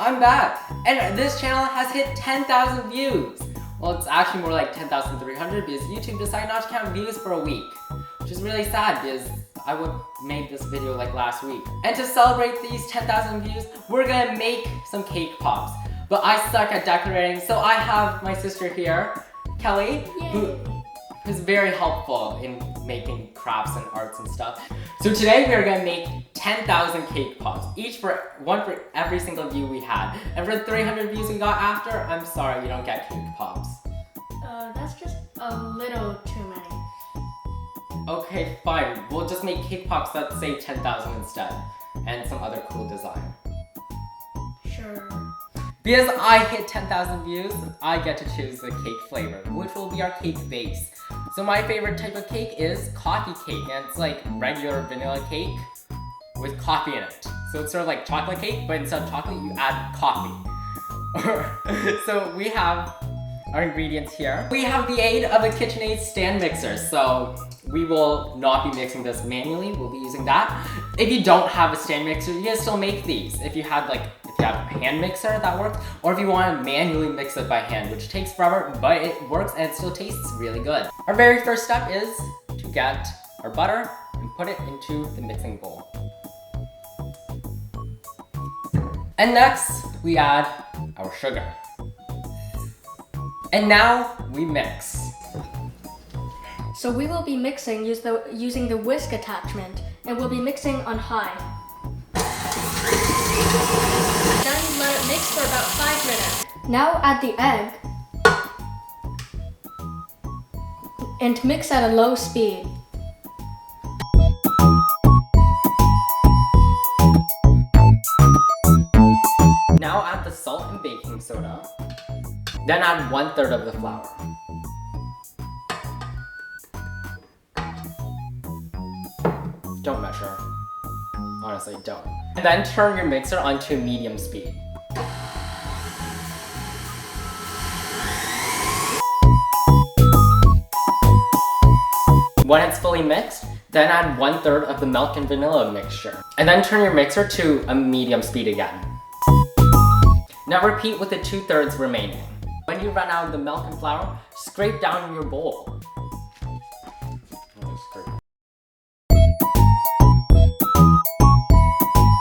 I'm back, and this channel has hit 10,000 views. Well, it's actually more like 10,300 because YouTube decided not to count views for a week, which is really sad because I would made this video like last week. And to celebrate these 10,000 views, we're gonna make some cake pops. But I suck at decorating, so I have my sister here, Kelly, who's very helpful in making crafts and arts and stuff. So today we are gonna make 10,000 cake pops, one for every single view we had. And for the 300 views we got after, I'm sorry you don't get cake pops. That's just a little too many. Okay, fine. We'll just make cake pops that say 10,000 instead, and some other cool design. Sure. Because I hit 10,000 views, I get to choose the cake flavor, which will be our cake base. So my favorite type of cake is coffee cake, and it's like regular vanilla cake with coffee in it. So it's sort of like chocolate cake, but instead of chocolate, you add coffee. So we have our ingredients here. We have the aid of a KitchenAid stand mixer, so we will not be mixing this manually, we'll be using that. If you don't have a stand mixer, you can still make these. If you have a hand mixer, that works. Or if you want to manually mix it by hand, which takes forever, but it works and it still tastes really good. Our very first step is to get our butter and put it into the mixing bowl. And next, we add our sugar. And now we mix. So we will be mixing using the whisk attachment, and we'll be mixing on high. Then let it mix for about 5 minutes. Now add the egg and mix at a low speed. Now add the salt and baking soda. Then add 1/3 of the flour. Don't measure. Honestly, don't. And then turn your mixer onto medium speed. When it's fully mixed, then add 1/3 of the milk and vanilla mixture. And then turn your mixer to a medium speed again. Now repeat with the 2/3 remaining. When you run out of the milk and flour, scrape down in your bowl.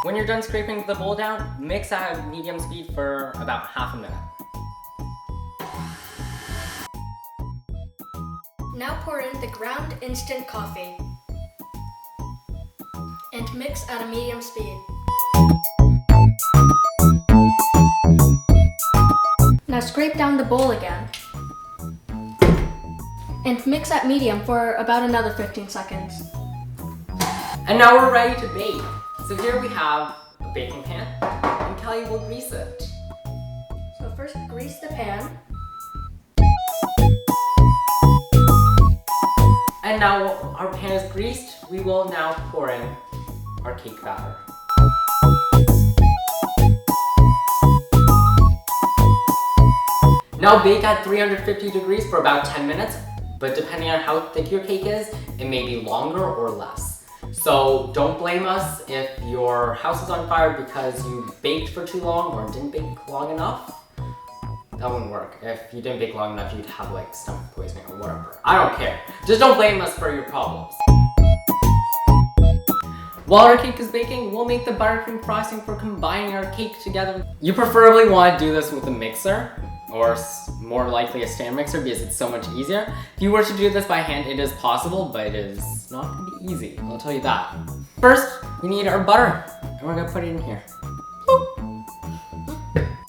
When you're done scraping the bowl down, mix at medium speed for about half a minute. Now pour in the ground instant coffee and mix at a medium speed. Now scrape down the bowl again and mix at medium for about another 15 seconds. And now we're ready to bake. So here we have a baking pan, and Kelly will grease it. So first grease the pan. And now our pan is greased, we will now pour in our cake batter. Now bake at 350 degrees for about 10 minutes, but depending on how thick your cake is, it may be longer or less. So don't blame us if your house is on fire because you baked for too long or didn't bake long enough. That wouldn't work. If you didn't bake long enough, you'd have like stomach poisoning or whatever. I don't care. Just don't blame us for your problems. While our cake is baking, we'll make the buttercream frosting for combining our cake together. You preferably want to do this with a mixer, or more likely a stand mixer because it's so much easier. If you were to do this by hand, it is possible, but it is not going to be easy, I'll tell you that. First, we need our butter, and we're going to put it in here.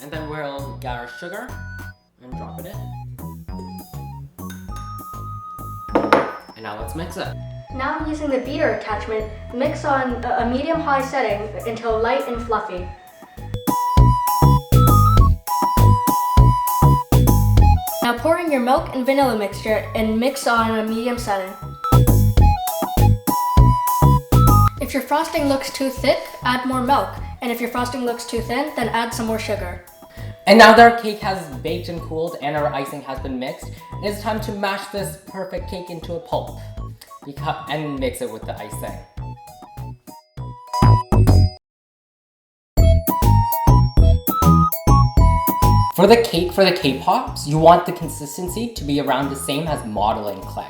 And then we'll get our sugar and drop it in. And now let's mix it. Now using the beater attachment, mix on a medium-high setting until light and fluffy. Now pour in your milk and vanilla mixture and mix on a medium setting. If your frosting looks too thick, add more milk. And if your frosting looks too thin, then add some more sugar. And now that our cake has baked and cooled and our icing has been mixed, it's time to mash this perfect cake into a pulp. And mix it with the icing. For the K-pops, you want the consistency to be around the same as modeling clay.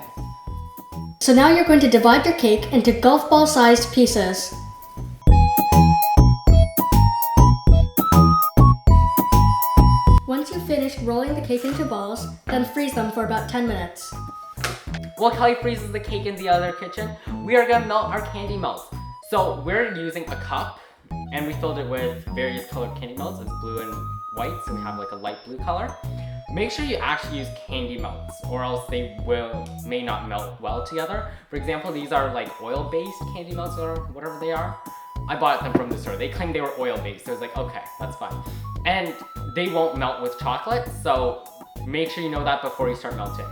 So now you're going to divide your cake into golf ball sized pieces. Once you've finished rolling the cake into balls, then freeze them for about 10 minutes. While Kelly freezes the cake in the other kitchen, we are gonna melt our candy melts. So we're using a cup, and we filled it with various colored candy melts. It's blue and white, so we have like a light blue color. Make sure you actually use candy melts, or else they may not melt well together. For example, these are like oil-based candy melts or whatever they are. I bought them from the store. They claimed they were oil-based, so I was like, okay, that's fine. And they won't melt with chocolate, so make sure you know that before you start melting.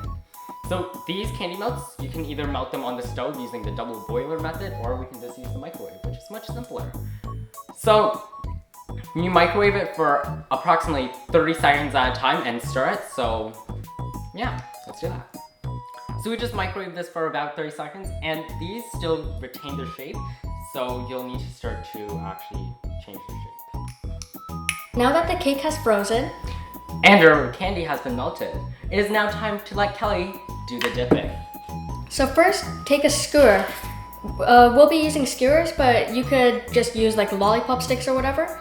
So these candy melts, you can either melt them on the stove using the double boiler method, or we can just use the microwave, which is much simpler. So you microwave it for approximately 30 seconds at a time and stir it. So yeah, let's do that. So we just microwave this for about 30 seconds, and these still retain their shape, so you'll need to start to actually change their shape. Now that the cake has frozen, and our candy has been melted, it is now time to let Kelly do the dipping. so first take a skewer. We'll be using skewers, but you could just use like lollipop sticks or whatever.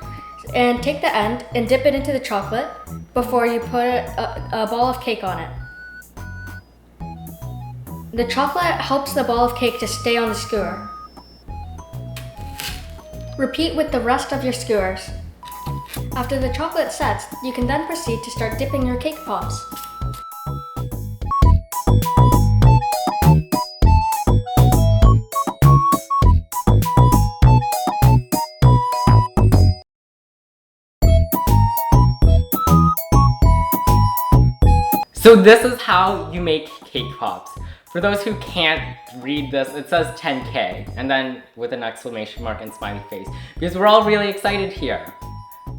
And take the end and dip it into the chocolate before you put a ball of cake on it. The chocolate helps the ball of cake to stay on the skewer. Repeat with the rest of your skewers. After the chocolate sets, you can then proceed to start dipping your cake pops. So this is how you make cake pops. For those who can't read this, it says 10K, and then with an exclamation mark and smiley face, because we're all really excited here.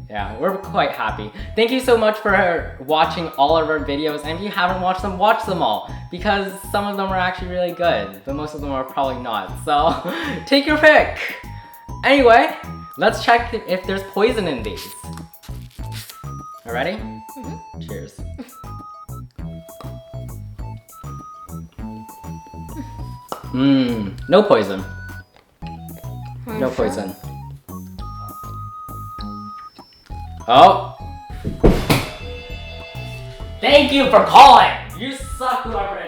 Yeah, we're quite happy. Thank you so much for watching all of our videos, and if you haven't watched them, watch them all, because some of them are actually really good, but most of them are probably not, so take your pick. Anyway, let's check if there's poison in these. You ready? Mm-hmm. Cheers. No poison. No poison. Oh! Thank you for calling! You suck, whoever